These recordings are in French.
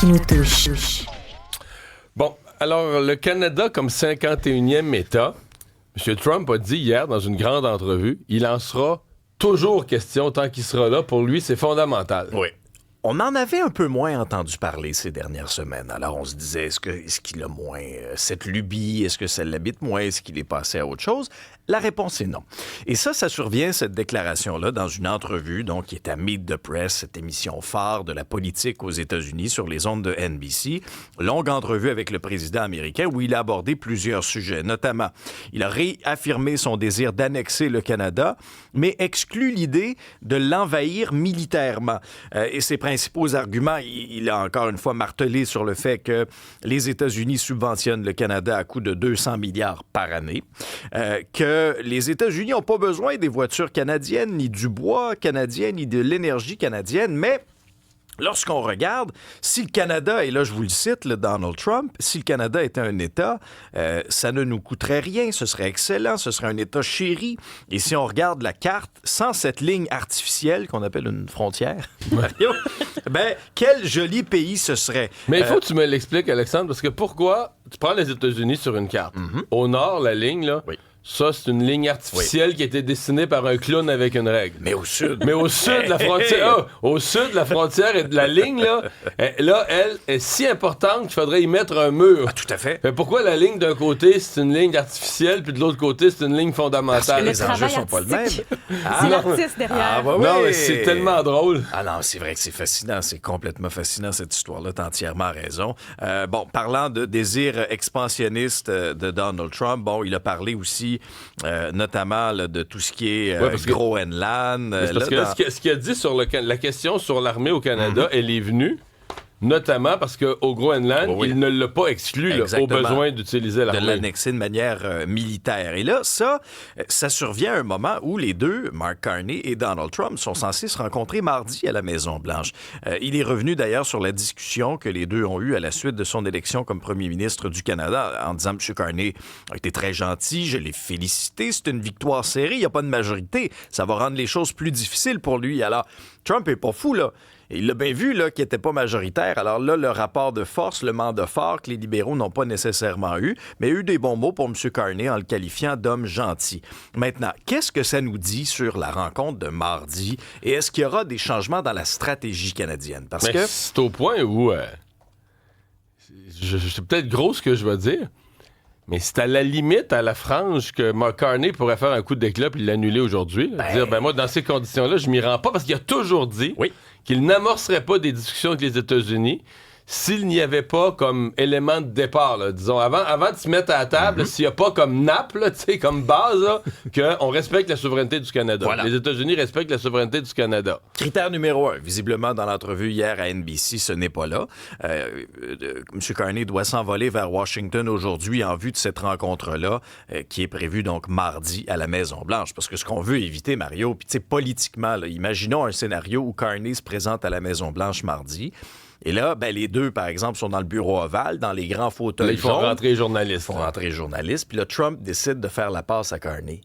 qui nous touche. Bon, alors le Canada comme 51e État, M. Trump a dit hier dans une grande entrevue, il en sera toujours question tant qu'il sera là. Pour lui, c'est fondamental. Oui. On en avait un peu moins entendu parler ces dernières semaines. Alors, on se disait, est-ce qu'il a moins cette lubie? Est-ce que ça l'habite moins? Est-ce qu'il est passé à autre chose? La réponse est non. Et ça survient, cette déclaration-là, dans une entrevue, donc, qui est à Meet the Press, cette émission phare de la politique aux États-Unis sur les ondes de NBC. Longue entrevue avec le président américain où il a abordé plusieurs sujets. Notamment, il a réaffirmé son désir d'annexer le Canada, mais exclut l'idée de l'envahir militairement. Et ses principaux arguments, il a encore une fois martelé sur le fait que les États-Unis subventionnent le Canada à coût de 200 milliards par année, que les États-Unis n'ont pas besoin des voitures canadiennes, ni du bois canadien, ni de l'énergie canadienne, mais lorsqu'on regarde, si le Canada, et là je vous le cite, le Donald Trump, si le Canada était un État, ça ne nous coûterait rien, ce serait excellent, ce serait un État chéri. Et si on regarde la carte, sans cette ligne artificielle qu'on appelle une frontière, Mario, ben quel joli pays ce serait. Mais il faut que tu me l'expliques, Alexandre, parce que pourquoi tu prends les États-Unis sur une carte. Au nord, la ligne, là, oui. Ça, c'est une ligne artificielle qui a été dessinée par un clown avec une règle. Mais au sud. Mais au sud de la frontière, au sud de la frontière et de la ligne, là, elle est si importante qu'il faudrait y mettre un mur. Ah, tout à fait. Mais pourquoi la ligne d'un côté, c'est une ligne artificielle, puis de l'autre côté, c'est une ligne fondamentale? Parce que les enjeux sont pas le même. C'est l'artiste derrière. Ah, bah oui. Non, mais c'est tellement drôle. Ah non, c'est vrai que c'est fascinant. C'est complètement fascinant, cette histoire-là. T'as entièrement raison. Bon, parlant de désir expansionniste de Donald Trump, bon, il a parlé aussi notamment là, de tout ce qui est Groenland. Parce que là, ce qu'il a dit sur la question sur l'armée au Canada, elle est venue notamment parce qu'au Groenland, il ne l'a pas exclu là, au besoin d'utiliser l'armée. De l'annexer de manière militaire. Et là, ça survient à un moment où les deux, Mark Carney et Donald Trump, sont censés se rencontrer mardi à la Maison-Blanche. Il est revenu d'ailleurs sur la discussion que les deux ont eue à la suite de son élection comme premier ministre du Canada en disant « M. Carney a été très gentil, je l'ai félicité, c'est une victoire serrée, il n'y a pas de majorité, ça va rendre les choses plus difficiles pour lui. » Alors, Trump est pas fou, là. Et il l'a bien vu là, qu'il n'était pas majoritaire. Alors là, le rapport de force, le mandat fort que les libéraux n'ont pas nécessairement eu, mais eu des bons mots pour M. Carney en le qualifiant d'homme gentil. Maintenant, qu'est-ce que ça nous dit sur la rencontre de mardi? Et est-ce qu'il y aura des changements dans la stratégie canadienne? Parce que c'est au point où... c'est peut-être gros ce que je vais dire, mais c'est à la limite, à la frange, que Mark Carney pourrait faire un coup d'éclat puis l'annuler aujourd'hui. Dire, moi, dans ces conditions-là, je m'y rends pas parce qu'il a toujours dit qu'il n'amorcerait pas des discussions avec les États-Unis s'il n'y avait pas comme élément de départ, là, disons, avant de se mettre à la table, s'il n'y a pas comme nappe, là, comme base, qu'on respecte la souveraineté du Canada. Voilà. Les États-Unis respectent la souveraineté du Canada. Critère numéro 1, visiblement dans l'entrevue hier à NBC, ce n'est pas là. M. Carney doit s'envoler vers Washington aujourd'hui en vue de cette rencontre-là, qui est prévue donc mardi à la Maison-Blanche. Parce que ce qu'on veut éviter, Mario, puis tu sais, politiquement, là, imaginons un scénario où Carney se présente à la Maison-Blanche mardi. Et là, les deux, par exemple, sont dans le bureau ovale, dans les grands fauteuils là, ils font rentrer les journalistes. Puis là, Trump décide de faire la passe à Carney.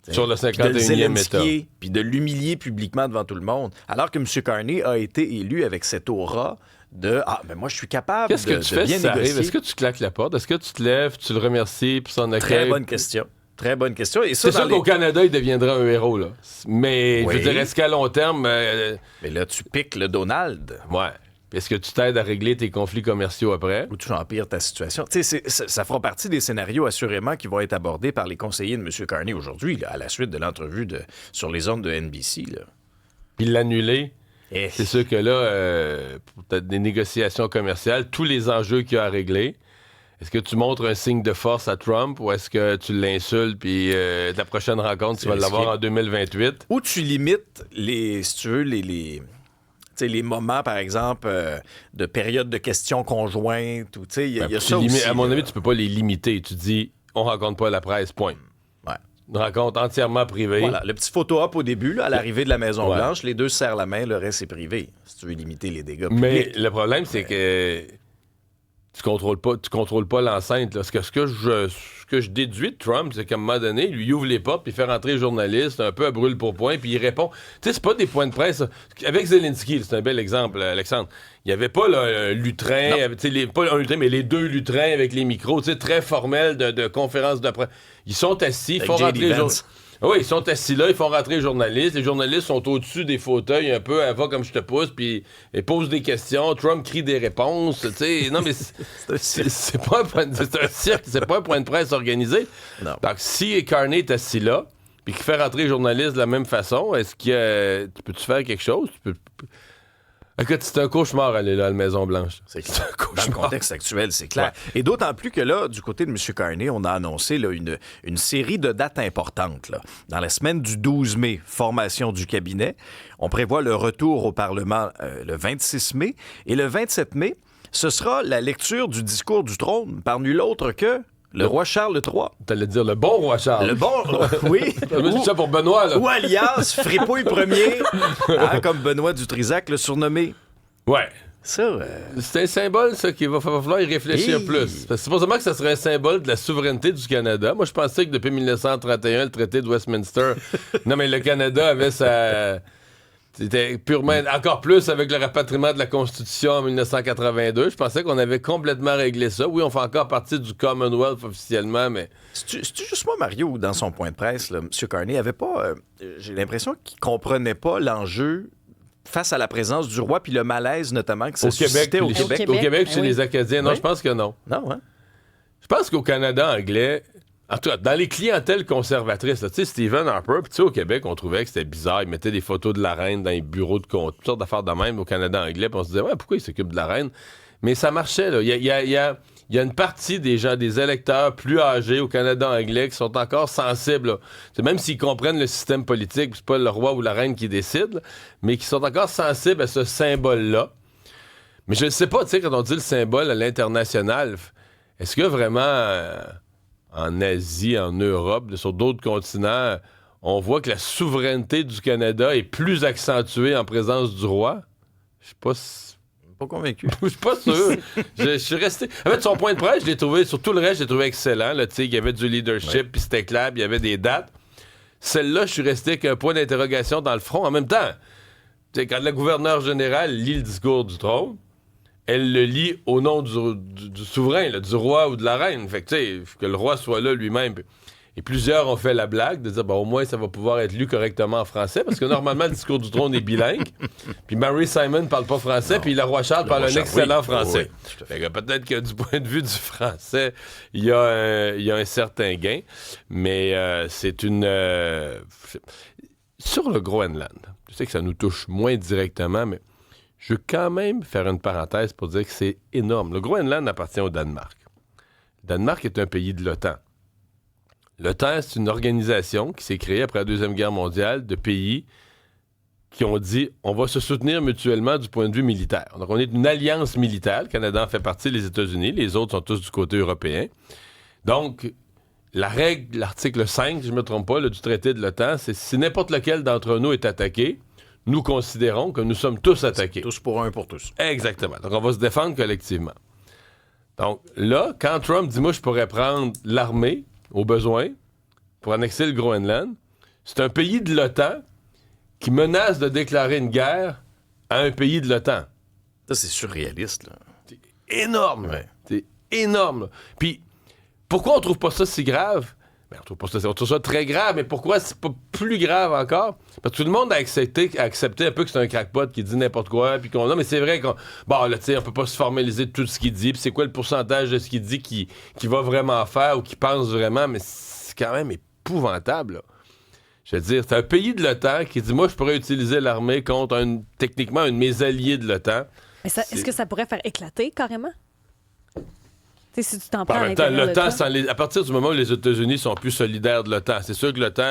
Sur le 51e État. Puis de l'humilier publiquement devant tout le monde. Alors que M. Carney a été élu avec cette aura de « Ah, mais moi, je suis capable Qu'est-ce que tu fais bien si ça négocier. » arrive? Est-ce que tu claques la porte? Est-ce que tu te lèves, tu le remercies, puis son accueil? Très bonne question. Très bonne question. Et ça, c'est sûr qu'au Canada, il deviendra un héros, là. Mais je veux dire, est-ce qu'à long terme... Mais là, tu piques le Donald. Ouais. Est-ce que tu t'aides à régler tes conflits commerciaux après? Ou tu empires ta situation? Tu sais, ça fera partie des scénarios, assurément, qui vont être abordés par les conseillers de M. Carney aujourd'hui, là, à la suite de l'entrevue sur les ondes de NBC. Là. Puis l'annuler, c'est sûr que là, pour des négociations commerciales, tous les enjeux qu'il y a à régler, est-ce que tu montres un signe de force à Trump ou est-ce que tu l'insultes puis la prochaine rencontre, tu vas l'avoir en 2028? Ou tu limites, si tu veux, les moments, par exemple, de période de questions conjointes. Il y a ça aussi. À mon avis, tu peux pas les limiter. Tu dis, on rencontre pas la presse, point. Ouais. Une rencontre entièrement privée. Voilà, le petit photo-op au début, là, à l'arrivée de la Maison-Blanche, les deux se serrent la main, le reste, c'est privé, si tu veux limiter les dégâts publics. Mais le problème, c'est que tu contrôles pas l'enceinte. Là. Ce que je déduis de Trump, c'est qu'à un moment donné, lui, il ouvre les portes, puis il fait rentrer les journalistes un peu à brûle pour point, puis il répond. Tu sais, c'est pas des points de presse. Avec Zelensky, c'est un bel exemple, Alexandre. Il n'y avait pas là, un lutrin, pas un lutrin, mais les deux lutrins avec les micros, très formels de conférences de presse. Ils sont assis, ils font rentrer les journalistes. Oui, ils sont assis là, ils font rentrer les journalistes. Les journalistes sont au-dessus des fauteuils un peu, elle va comme je te pousse, puis elle pose des questions. Trump crie des réponses. Tu sais, non, mais c'est pas un cirque, c'est pas un point de presse organisé. Non. Donc, si Carney est assis là, puis qu'il fait rentrer les journalistes de la même façon, est-ce que tu peux-tu faire quelque chose? Écoute, c'est un cauchemar aller là à la Maison-Blanche. C'est clair. Dans le contexte actuel, c'est clair. Ouais. Et d'autant plus que là, du côté de M. Carney, on a annoncé là, une série de dates importantes. Là. Dans la semaine du 12 mai, formation du cabinet. On prévoit le retour au Parlement le 26 mai. Et le 27 mai, ce sera la lecture du discours du trône par nul autre que le roi Charles III. T'allais dire le bon roi Charles. Le bon, oui. C'est ça pour Benoît, là. Ou alias Fripouille Ier, comme Benoît Dutrisac le surnommé. Ouais. Ça, c'est un symbole, ça, qu'il va falloir y réfléchir plus. Parce que supposément que ça serait un symbole de la souveraineté du Canada. Moi, je pensais que depuis 1931, le traité de Westminster... Non, mais le Canada avait sa... C'était purement... Encore plus avec le rapatriement de la Constitution en 1982. Je pensais qu'on avait complètement réglé ça. Oui, on fait encore partie du Commonwealth officiellement, mais... C'est juste moi, Mario, dans son point de presse, là, M. Carney avait pas... j'ai l'impression qu'il comprenait pas l'enjeu face à la présence du roi puis le malaise, notamment, que ça suscitait au Québec. Au Québec, chez les Acadiens. Non, oui. Je pense que non. Non, hein? Je pense qu'au Canada anglais... En tout cas, dans les clientèles conservatrices, tu sais, Stephen Harper, puis tu sais, au Québec, on trouvait que c'était bizarre. Ils mettaient des photos de la reine dans les bureaux de compte, toutes sortes d'affaires de même au Canada anglais, puis on se disait, ouais, pourquoi il s'occupe de la reine? Mais ça marchait, là. Il y a une partie des gens, des électeurs plus âgés au Canada anglais qui sont encore sensibles, là. Même s'ils comprennent le système politique, c'est pas le roi ou la reine qui décide, là, mais qui sont encore sensibles à ce symbole-là. Mais je ne sais pas, tu sais, quand on dit le symbole à l'international, est-ce que vraiment... en Asie, en Europe, sur d'autres continents, on voit que la souveraineté du Canada est plus accentuée en présence du roi. Je suis pas convaincu. Je suis pas sûr. Je suis resté... En fait, son point de presse, je l'ai trouvé... Sur tout le reste, je l'ai trouvé excellent. Là, il y avait du leadership, puis c'était clair, puis il y avait des dates. Celle-là, je suis resté avec un point d'interrogation dans le front. En même temps, quand la gouverneure générale lit le discours du trône, elle le lit au nom du souverain, là, du roi ou de la reine. Fait que, tu sais, que le roi soit là lui-même. Et plusieurs ont fait la blague de dire, ben, au moins, ça va pouvoir être lu correctement en français, parce que normalement, le discours du trône est bilingue. Puis Mary Simon parle pas français, puis le roi Charles parle un excellent français. Oui. Fait que peut-être que du point de vue du français, il y a un certain gain. Mais c'est une... Sur le Groenland, je sais que ça nous touche moins directement, mais... Je veux quand même faire une parenthèse pour dire que c'est énorme. Le Groenland appartient au Danemark. Le Danemark est un pays de l'OTAN. L'OTAN, c'est une organisation qui s'est créée après la Deuxième Guerre mondiale de pays qui ont dit on va se soutenir mutuellement du point de vue militaire. Donc, on est une alliance militaire. Le Canada en fait partie, les États-Unis. Les autres sont tous du côté européen. Donc, la règle, l'article 5, si je ne me trompe pas, là, du traité de l'OTAN, c'est si n'importe lequel d'entre nous est attaqué, nous considérons que nous sommes tous attaqués. Tous pour un, pour tous. Exactement. Donc, on va se défendre collectivement. Donc, là, quand Trump dit, moi, je pourrais prendre l'armée, au besoin, pour annexer le Groenland, c'est un pays de l'OTAN qui menace de déclarer une guerre à un pays de l'OTAN. Ça, c'est surréaliste, là. C'est énorme. Ouais. C'est énorme, là. Puis, pourquoi on trouve pas ça si grave? Ben, on trouve ça très grave, mais pourquoi c'est pas plus grave encore? Parce que tout le monde a accepté un peu que c'est un crackpot qui dit n'importe quoi, puis qu'on... Non, mais c'est vrai qu'on... Bon, là, tu sais, on peut pas se formaliser de tout ce qu'il dit, puis c'est quoi le pourcentage de ce qu'il dit qui va vraiment faire ou qui pense vraiment, mais c'est quand même épouvantable, là. Je veux dire, c'est un pays de l'OTAN qui dit, moi, je pourrais utiliser l'armée contre, techniquement, un de mes alliés de l'OTAN. Mais est-ce que ça pourrait faire éclater, carrément? Si tu t'en prends à l'OTAN, à partir du moment où les États-Unis sont plus solidaires de l'OTAN, c'est sûr que l'OTAN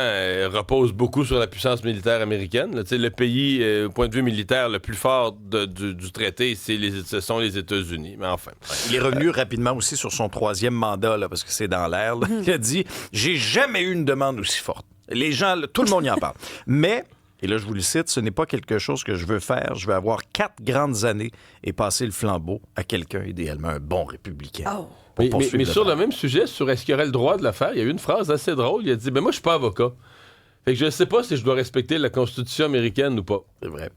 repose beaucoup sur la puissance militaire américaine. Là, le pays, au point de vue militaire, le plus fort du traité, ce sont les États-Unis. Mais enfin. Il est revenu rapidement aussi sur son 3e mandat, là, parce que c'est dans l'air. Il a dit « J'ai jamais eu une demande aussi forte. » Les gens, tout le monde y en parle. Mais... Et là, je vous le cite, ce n'est pas quelque chose que je veux faire. Je veux avoir 4 grandes années et passer le flambeau à quelqu'un, idéalement un bon républicain. Oh. Mais sur le même sujet, sur est-ce qu'il y aurait le droit de le faire, il y a eu une phrase assez drôle. Il a dit, moi, je suis pas avocat. Fait que je ne sais pas si je dois respecter la Constitution américaine ou pas. C'est vrai.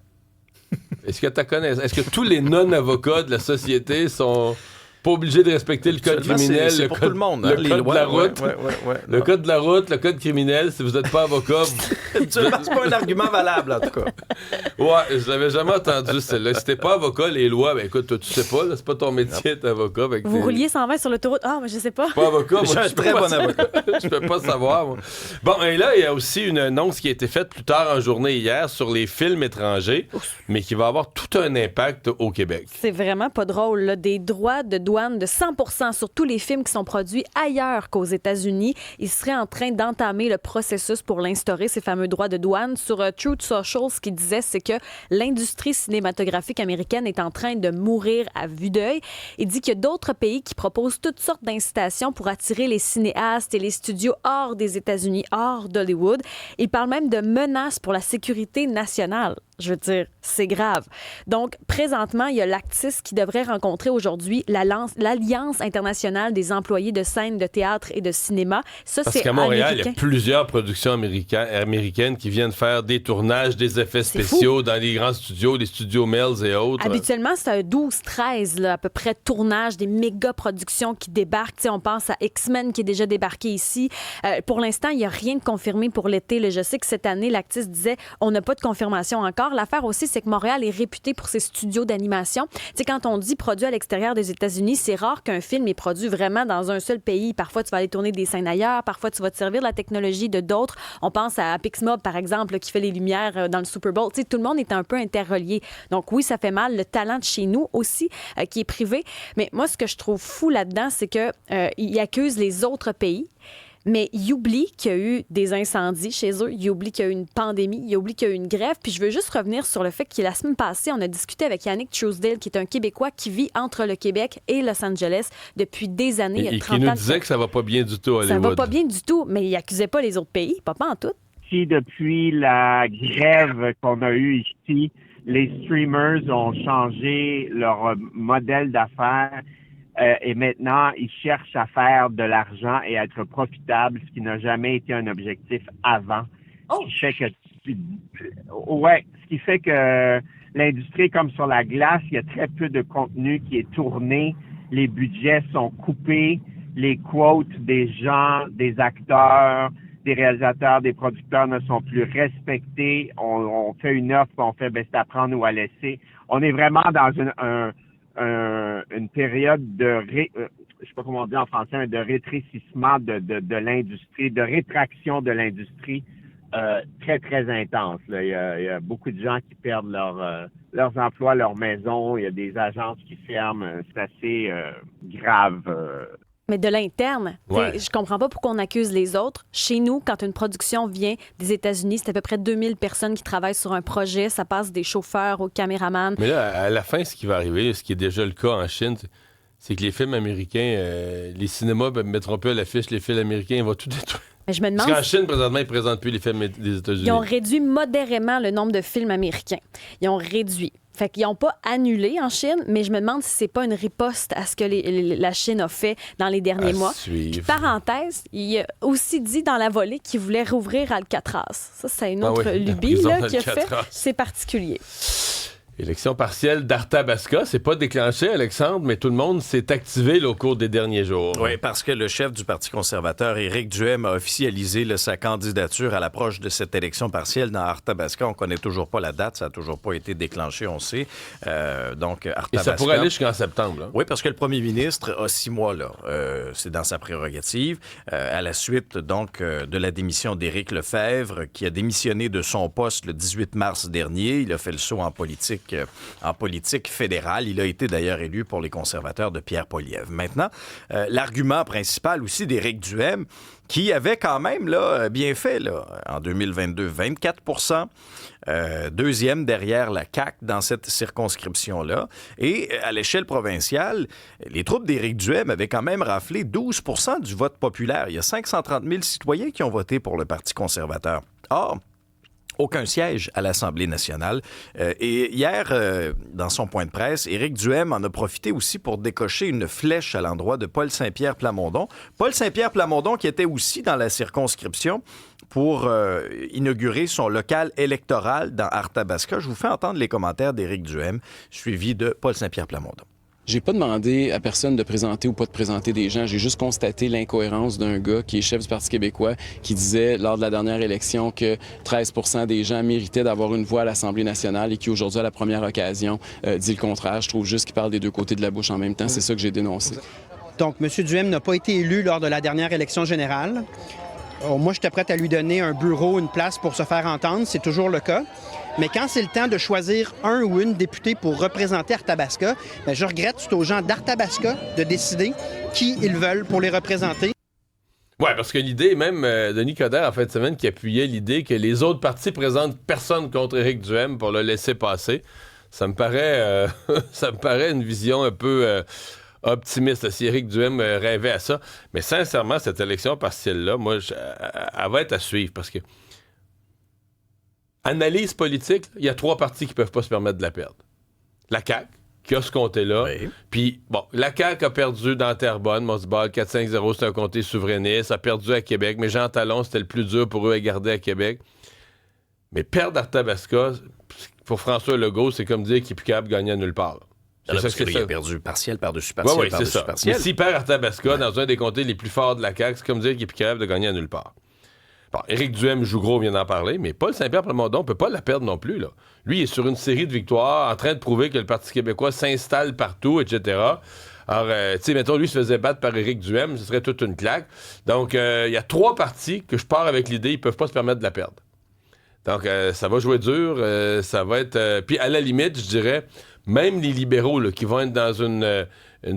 Est-ce que tu connais? Est-ce que tous les non-avocats de la société sont pas obligés de respecter le code criminel, c'est pour tout le monde, hein, le code de la route, le code de la route, le code criminel? Si vous n'êtes pas avocat, c'est pas un argument valable, en tout cas. Ouais, je l'avais jamais entendu celle-là. Si t'es pas avocat, les lois, ben écoute, toi, tu sais pas, là, c'est pas ton métier d'être avocat. Vous rouliez 120 sur l'autoroute? Ah, mais je sais pas. Pas avocat, moi, je suis un très bon avocat. Je peux pas savoir, moi. Bon, et là, il y a aussi une annonce qui a été faite plus tard en journée hier sur les films étrangers, mais qui va avoir tout un impact au Québec. C'est vraiment pas drôle, là. Des droits de douane de 100% sur tous les films qui sont produits ailleurs qu'aux États-Unis. Ils seraient en train d'entamer le processus pour l'instaurer, ces fameux droits de douane. Sur Truth Social, ce qu'il disait, c'est que l'industrie cinématographique américaine est en train de mourir à vue d'œil. Il dit qu'il y a d'autres pays qui proposent toutes sortes d'incitations pour attirer les cinéastes et les studios hors des États-Unis, hors d'Hollywood. Il parle même de menaces pour la sécurité nationale. Je veux dire, c'est grave. Donc, présentement, il y a l'Actis qui devrait rencontrer aujourd'hui l'Alliance internationale des employés de scène, de théâtre et de cinéma. Ça, parce c'est qu'à Montréal, américain. il y a plusieurs productions américaines qui viennent faire des tournages, des effets spéciaux dans les grands studios, les studios Mills et autres. Habituellement, c'est un 12-13 à peu près tournage, des méga productions qui débarquent. T'sais, on pense à X-Men qui est déjà débarqué ici. Pour l'instant, il n'y a rien de confirmé pour l'été. Là, je sais que cette année, l'Actis disait on n'a pas de confirmation encore. L'affaire aussi, c'est que Montréal est réputé pour ses studios d'animation. Tu sais, quand on dit produit à l'extérieur des États-Unis, c'est rare qu'un film est produit vraiment dans un seul pays. Parfois, tu vas aller tourner des scènes ailleurs. Parfois, tu vas te servir de la technologie de d'autres. On pense à Pixmob, par exemple, qui fait les lumières dans le Super Bowl. Tu sais, tout le monde est un peu interrelié. Donc oui, ça fait mal. Le talent de chez nous aussi, qui est privé. Mais moi, ce que je trouve fou là-dedans, c'est qu'ils accusent les autres pays. Mais ils oublient qu'il y a eu des incendies chez eux, ils oublient qu'il y a eu une pandémie, ils oublient qu'il y a eu une grève. Puis je veux juste revenir sur le fait que la semaine passée, on a discuté avec Yannick Truesdale, qui est un Québécois qui vit entre le Québec et Los Angeles depuis des années. Et qui nous disait que ça va pas bien du tout à Hollywood. Ça va pas bien du tout, mais il accusait pas les autres pays, pas en tout. Si depuis la grève qu'on a eue ici, les streamers ont changé leur modèle d'affaires, et maintenant, ils cherchent à faire de l'argent et à être profitables, ce qui n'a jamais été un objectif avant. Ce qui fait que l'industrie, comme sur la glace, il y a très peu de contenu qui est tourné. Les budgets sont coupés. Les quotes des gens, des acteurs, des réalisateurs, des producteurs ne sont plus respectés. On fait une offre, on fait c'est à prendre ou à laisser. On est vraiment dans une période je sais pas comment on dit en français, mais de rétrécissement de l'industrie, de rétraction de l'industrie très, très intense. Là. Il y a beaucoup de gens qui perdent leurs emplois, leurs maisons. Il y a des agences qui ferment. C'est assez grave. Mais de l'interne, je comprends pas pourquoi on accuse les autres. Chez nous, quand une production vient des États-Unis, c'est à peu près 2000 personnes qui travaillent sur un projet. Ça passe des chauffeurs aux caméramans. Mais là, à la fin, ce qui va arriver, ce qui est déjà le cas en Chine, c'est que les films américains, les cinémas ne mettront plus à l'affiche les films américains, ils vont tout détruire. Mais je me demande... Parce qu'en Chine, présentement, ils ne présentent plus les films des États-Unis. Ils ont réduit modérément le nombre de films américains. Ils ont réduit. Fait qu'ils n'ont pas annulé en Chine, mais je me demande si c'est pas une riposte à ce que la Chine a fait dans les derniers mois. Puis, parenthèse, il a aussi dit dans la volée qu'il voulait rouvrir Alcatraz. Ça, c'est une autre lubie là, qu'il a fait. C'est particulier. Élection partielle d'Arthabasca, c'est pas déclenché, Alexandre, mais tout le monde s'est activé là, au cours des derniers jours. Oui, parce que le chef du Parti conservateur, Éric Duhem, a officialisé sa candidature à l'approche de cette élection partielle dans Arthabasca. On connaît toujours pas la date, ça n'a toujours pas été déclenché, on sait. Donc, Arthabasca... Et ça pourrait aller jusqu'en septembre. Là. Oui, parce que le premier ministre a 6 mois, là. C'est dans sa prérogative. À la suite, donc, de la démission d'Éric Lefebvre, qui a démissionné de son poste le 18 mars dernier. Il a fait le saut en politique fédérale. Il a été d'ailleurs élu pour les conservateurs de Pierre Poilievre. Maintenant, l'argument principal aussi d'Éric Duhem, qui avait quand même là, bien fait là, en 2022, 24 deuxième derrière la CAQ dans cette circonscription-là. Et à l'échelle provinciale, les troupes d'Éric Duhem avaient quand même raflé 12 du vote populaire. Il y a 530 000 citoyens qui ont voté pour le Parti conservateur. Or, aucun siège à l'Assemblée nationale. Et hier, dans son point de presse, Éric Duhem en a profité aussi pour décocher une flèche à l'endroit de Paul Saint-Pierre Plamondon. Paul Saint-Pierre Plamondon qui était aussi dans la circonscription pour inaugurer son local électoral dans Arthabasca. Je vous fais entendre les commentaires d'Éric Duhem, suivi de Paul Saint-Pierre Plamondon. J'ai pas demandé à personne de présenter ou pas de présenter des gens. J'ai juste constaté l'incohérence d'un gars qui est chef du Parti québécois qui disait lors de la dernière élection que 13 % des gens méritaient d'avoir une voix à l'Assemblée nationale et qui aujourd'hui, à la première occasion, dit le contraire. Je trouve juste qu'il parle des deux côtés de la bouche en même temps. C'est ça que j'ai dénoncé. Donc, M. Duhem n'a pas été élu lors de la dernière élection générale. Moi, j'étais prête à lui donner un bureau, une place pour se faire entendre. C'est toujours le cas. Mais quand c'est le temps de choisir un ou une députée pour représenter Arthabasca, bien, je regrette, c'est aux gens d'Arthabasca de décider qui ils veulent pour les représenter. Oui, parce que l'idée, même Denis Coderre, en fin de semaine, qui appuyait l'idée que les autres partis présentent personne contre Éric Duhem pour le laisser passer, ça me paraît une vision un peu optimiste. Si Éric Duhem rêvait à ça. Mais sincèrement, cette élection partielle-là, moi, elle va être à suivre parce que analyse politique, il y a 3 partis qui ne peuvent pas se permettre de la perdre. La CAQ, qui a ce comté-là. Oui. Puis, bon, la CAQ a perdu dans Terrebonne, Mosball, 4-5-0, c'est un comté souverainiste. A perdu à Québec, mais Jean Talon, c'était le plus dur pour eux à garder à Québec. Mais perdre Arthabasca, pour François Legault, c'est comme dire qu'il n'est plus capable de gagner à nulle part. C'est ça qu'il a perdu partiel par-dessus partiel. Oui, c'est ça. Partiel. Mais s'il perd Arthabasca dans un des comtés les plus forts de la CAQ, c'est comme dire qu'il n'est plus capable de gagner à nulle part. Bon, Éric Duhem joue gros, vient d'en parler, mais Paul Saint-Pierre Plamondon ne peut pas la perdre non plus. Là. Lui, il est sur une série de victoires, en train de prouver que le Parti québécois s'installe partout, etc. Alors, tu sais, mettons, lui se faisait battre par Éric Duhem, ce serait toute une claque. Donc, il y a 3 partis que je pars avec l'idée, ils ne peuvent pas se permettre de la perdre. Donc, ça va jouer dur, ça va être... Puis, à la limite, je dirais, même les libéraux là, qui vont être dans une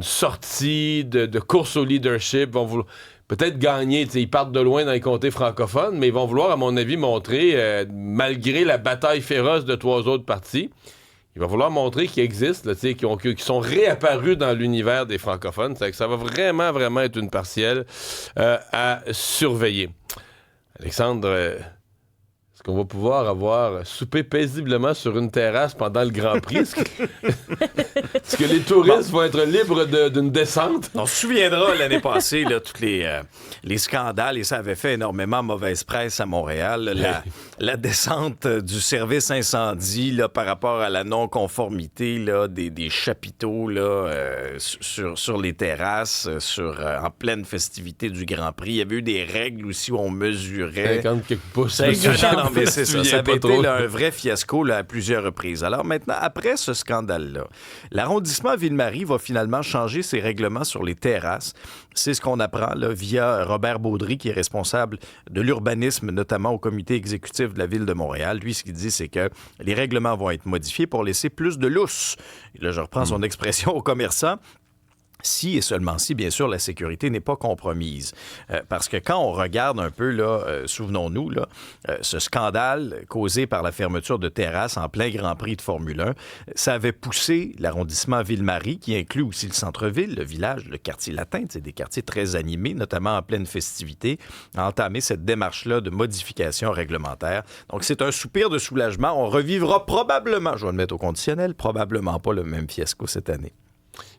sortie de course au leadership, vont vouloir... peut-être gagner, ils partent de loin dans les comtés francophones, mais ils vont vouloir, à mon avis, montrer, malgré la bataille féroce de 3 autres partis, il va vouloir montrer qu'ils existent, là, qui sont réapparus dans l'univers des francophones. C'est que ça va vraiment, vraiment être une partielle à surveiller. Alexandre, est-ce qu'on va pouvoir avoir soupé paisiblement sur une terrasse pendant le Grand Prix? Est-ce que les touristes vont être libres d'une descente? On se souviendra l'année passée, là, tous les scandales, et ça avait fait énormément mauvaise presse à Montréal. La descente du service incendie là, par rapport à la non-conformité là, des chapiteaux là, sur les terrasses, en pleine festivité du Grand Prix. Il y avait eu des règles aussi où on mesurait... 50 quelques pouces. Mais c'est ça. Ça avait été là, un vrai fiasco là, à plusieurs reprises. Alors maintenant, après ce scandale-là, l'arrondissement Ville-Marie va finalement changer ses règlements sur les terrasses. C'est ce qu'on apprend là, via Robert Baudry, qui est responsable de l'urbanisme, notamment au comité exécutif de la Ville de Montréal. Lui, ce qu'il dit, c'est que les règlements vont être modifiés pour laisser plus de lousse. Et là, je reprends son expression aux commerçants. Si et seulement si, bien sûr, la sécurité n'est pas compromise. Parce que quand on regarde un peu, là, souvenons-nous, là, ce scandale causé par la fermeture de terrasses en plein Grand Prix de Formule 1, ça avait poussé l'arrondissement Ville-Marie, qui inclut aussi le centre-ville, le village, le quartier latin, c'est des quartiers très animés, notamment en pleine festivité, à entamer cette démarche-là de modification réglementaire. Donc, c'est un soupir de soulagement. On revivra probablement, je vais le mettre au conditionnel, probablement pas le même fiasco cette année.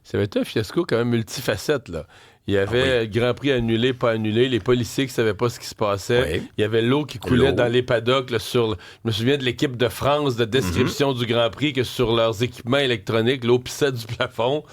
Ça va être un fiasco quand même multifacette, là. Il y avait le Grand Prix annulé, pas annulé. Les policiers qui ne savaient pas ce qui se passait. Oui. Il y avait l'eau qui coulait dans les paddocks. Là, je me souviens de l'équipe de France de description du Grand Prix que sur leurs équipements électroniques, l'eau pissait du plafond.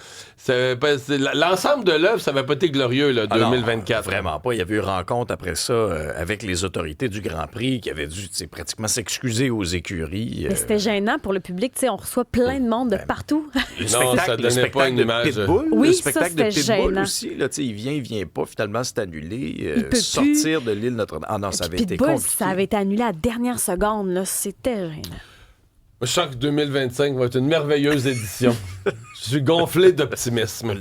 L'ensemble de l'œuvre, ça n'avait pas été glorieux, là, 2024. Non, vraiment pas. Il y avait eu rencontre après ça avec les autorités du Grand Prix qui avaient dû pratiquement s'excuser aux écuries. Mais c'était gênant pour le public. On reçoit plein de monde de partout. Non, ça donnait pas une image. Oui, le spectacle ça, de Pitbull gênant. aussi. Là, il vient pas. Finalement, c'est annulé. Sortir de l'île Notre-Dame. Ah non, ça avait été compliqué. Ça avait été annulé à la dernière seconde. Là. C'était gênant. Je sens que 2025 va être une merveilleuse édition. Je suis gonflé d'optimisme.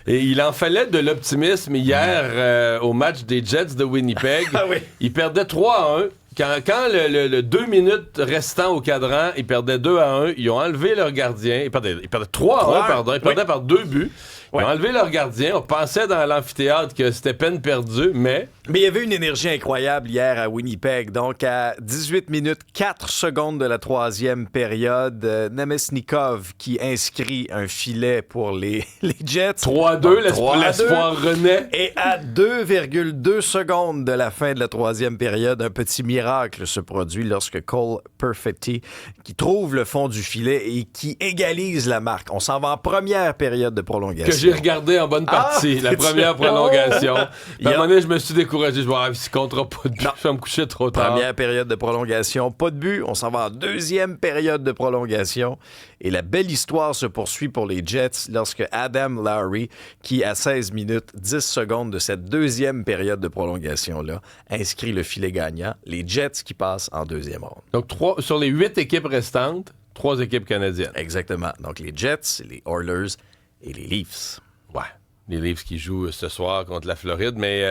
Et il en fallait de l'optimisme hier au match des Jets de Winnipeg. Ah oui. Ils perdaient 3-1. Quand le 2 minutes restant au cadran, ils perdaient 2-1. Ils ont enlevé leur gardien. Ils perdaient 3-1, pardon. Ils perdaient par 2 buts. Ils ont enlevé leur gardien. On pensait dans l'amphithéâtre que c'était peine perdue, mais il y avait une énergie incroyable hier à Winnipeg. Donc, à 18 minutes 4 secondes de la troisième période, Namestnikov qui inscrit un filet pour les Jets. 3-2, l'espoir renaît. Et à 2,2 secondes de la fin de la troisième période, un petit miracle se produit lorsque Cole Perfetti, qui trouve le fond du filet et qui égalise la marque. On s'en va en première période de prolongation. Que j'ai regardé en bonne partie, la première prolongation. À un moment donné, je me suis découragé. Je me suis comptera pas de but. Je vais me coucher trop tard. Première période de prolongation, pas de but. On s'en va en deuxième période de prolongation. Et la belle histoire se poursuit pour les Jets lorsque Adam Lowry, qui à 16 minutes 10 secondes de cette deuxième période de prolongation-là, inscrit le filet gagnant. Les Jets qui passent en deuxième ronde. Donc, sur les 8 équipes restantes, 3 équipes canadiennes. Exactement. Donc, les Jets, les Oilers et les Leafs. Ouais. Les Leafs qui jouent ce soir contre la Floride, mais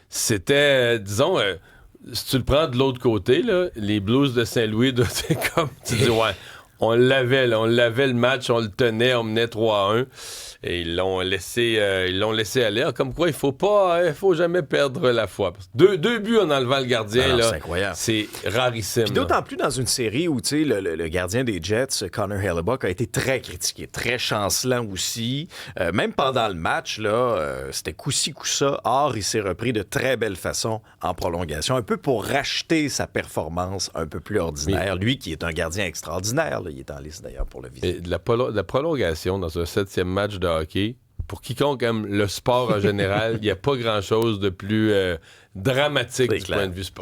c'était, disons, si tu le prends de l'autre côté, là, les Blues de Saint-Louis, c'est comme, tu dis, ouais, on l'avait le match, on le tenait, on menait 3-1. Et ils l'ont laissé aller. Alors, comme quoi, il faut jamais perdre la foi. Deux buts en enlevant le gardien, là, c'est incroyable. C'est rarissime. Puis d'autant plus dans une série où, tu sais, le gardien des Jets, Connor Hellebuyck, a été très critiqué, très chancelant aussi. Même pendant le match, là, c'était coup-ci, coup-ça. Or, il s'est repris de très belle façon en prolongation, un peu pour racheter sa performance un peu plus ordinaire. Lui, qui est un gardien extraordinaire, là, il est en liste d'ailleurs pour le viser. De la prolongation dans un 7e match de hockey, pour quiconque aime le sport en général, il n'y a pas grand-chose de plus dramatique du point de vue sportif.